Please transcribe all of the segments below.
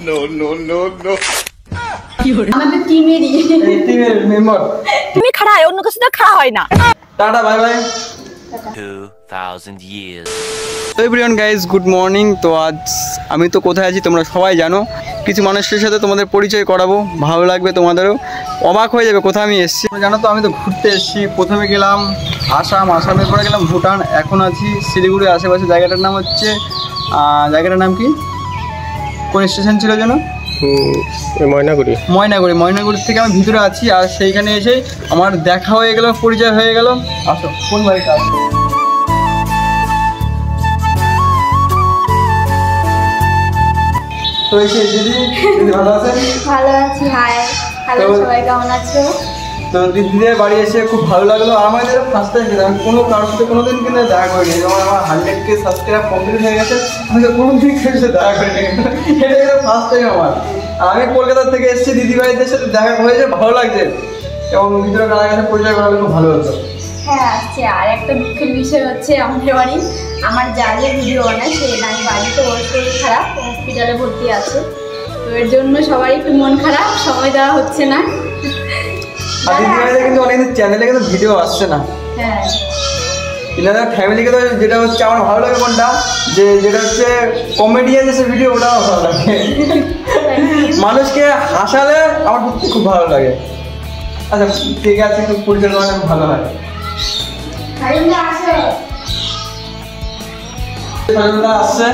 No no no no আমাদের টিমেরই এই টিমের মেম্বার তুমি খাড়া হয় অন্য কিছু তো খাড়া হয় না। Tata bye bye. 2000 years তো এভরিওয়ান গাইজ গুড মর্নিং। তো আজ আমি তো কোথায় আছি তোমরা সবাই জানো, কিছু মানুষের সাথে তোমাদের পরিচয় করাবো, ভালো লাগবে তোমাদেরও, অবাক হয়ে যাবে কোথায় আমি এসেছি। জানো তো আমি তো ঘুরতে এসেছি, প্রথমে গেলাম আসামের পরে গেলাম ভুটান, এখন আছি শিলিগুড়ির আশেপাশে। জায়গাটার নাম হচ্ছে জায়গাটার নাম কি, কোন স্টেশন ছিল যেন? ময়নাগুড়ি থেকে আমি ভিতরে আছি। আর সেইখানে এসে আমার দেখা হয়ে গেল, পরিচয় হয়ে গেল। আসো, কোন বাড়িটা আসো। তো এসে দিদি ভালো আছেন? ভালো আছি। হাই হ্যালো, সবাই কেমন আছো? তো দিদিদের বাড়ি এসে খুব ভালো লাগলো। আমাদের ফার্স্ট টাইম গেলাম, কোনো কারোর সাথে কোনোদিন কিন্তু দেখা করিনি। যেমন আমার 100K সাবস্ক্রাইব কমপ্লিট হয়ে গেছে, আমি তো কোনোদিন কেউ সাথে দেখা করিনি, এটা কিন্তু ফার্স্ট টাইম আমার। আমি কলকাতা থেকে এসেছি, দিদি বাড়িদের সাথে দেখা হয়েছে, ভালো লাগছে। এবং ভিতরে কারোর কাছে পরিচয় করা খুব ভালো হতো। হ্যাঁ আসছে। আর একটা দুঃখের বিষয় হচ্ছে আমাদের বাড়ি আমার জানিয়ে ভিডিও বানায় সে নাই বাড়িতে, ওর শরীর খারাপ, হসপিটালে ভর্তি আছে। তো এর জন্য সবাই একটু মন খারাপ, সময় দেওয়া হচ্ছে না। আর দিদি বাড়িতে কিন্তু অনেকদিন চ্যানেলে কিন্তু ভিডিও আসছে না। হ্যাঁ ইনাদের ফ্যামিলিকে তো যেটা হচ্ছে আমার ভালো লাগে কোনটা, যেটা হচ্ছে কমেডিয়ান যে ভিডিও, ওটাও ভালো লাগে। মানুষকে হাসালে আমার খুব ভালো লাগে। আচ্ছা ঠিক আছে, একটু পরিচালনা ভালো হয়। আসছে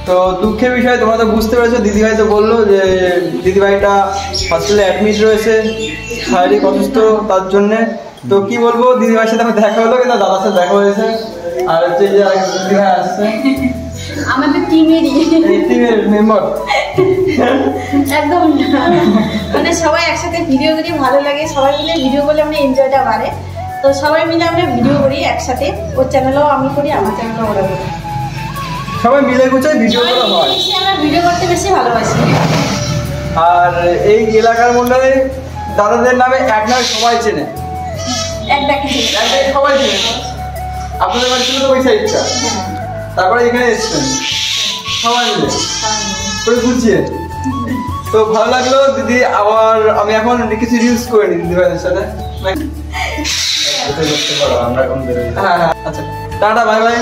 তো দুঃখের বিষয়, তোমরা তো বুঝতে পেরেছো। দিদিভাই তো বললো যে দিদিভাইটা হসপিটালে অ্যাডমিট রয়েছে, শারীরিক অসুস্থ তার জন্যে। তো কি বলবো, দিদিভাইয়ের সাথে আমার দেখা হলো, কিন্তু দাদার সাথে দেখা হয়েছে। আর হচ্ছে যে দিদিভাই আসছে আমাদের টিমেরই, এই টিমের মেম্বার। একদম মানে সবাই একসাথে ভিডিও করি, ভালো লাগে। সবাই মিলে ভিডিও করলে আমরা এনজয়টা বাড়ে। তো সবাই মিলে আমরা ভিডিও করি একসাথে, ওর চ্যানেলও আমি করি, আমার চ্যানেলও ওরা করি, সবাই মিলে গুছাই ভিডিও করা হয়। আমরা ভিডিও করতে বেশি ভালোবাসি। আর এই এলাকার মধ্যে দাদাদের নামে এক নামে সবাই চেনে, সবাই চেনে। আপনাদের বাড়ি ছিল তো ওই সাইডটা, তারপরে এখানে এসছেন সবাই মিলে করে গুছিয়ে। তো ভালো লাগলো দিদি। আবার আমি এখন কিছু রিলস করে নি দিদি ভাইদের সাথে। হ্যাঁ আচ্ছা, টাটা বাই বাই।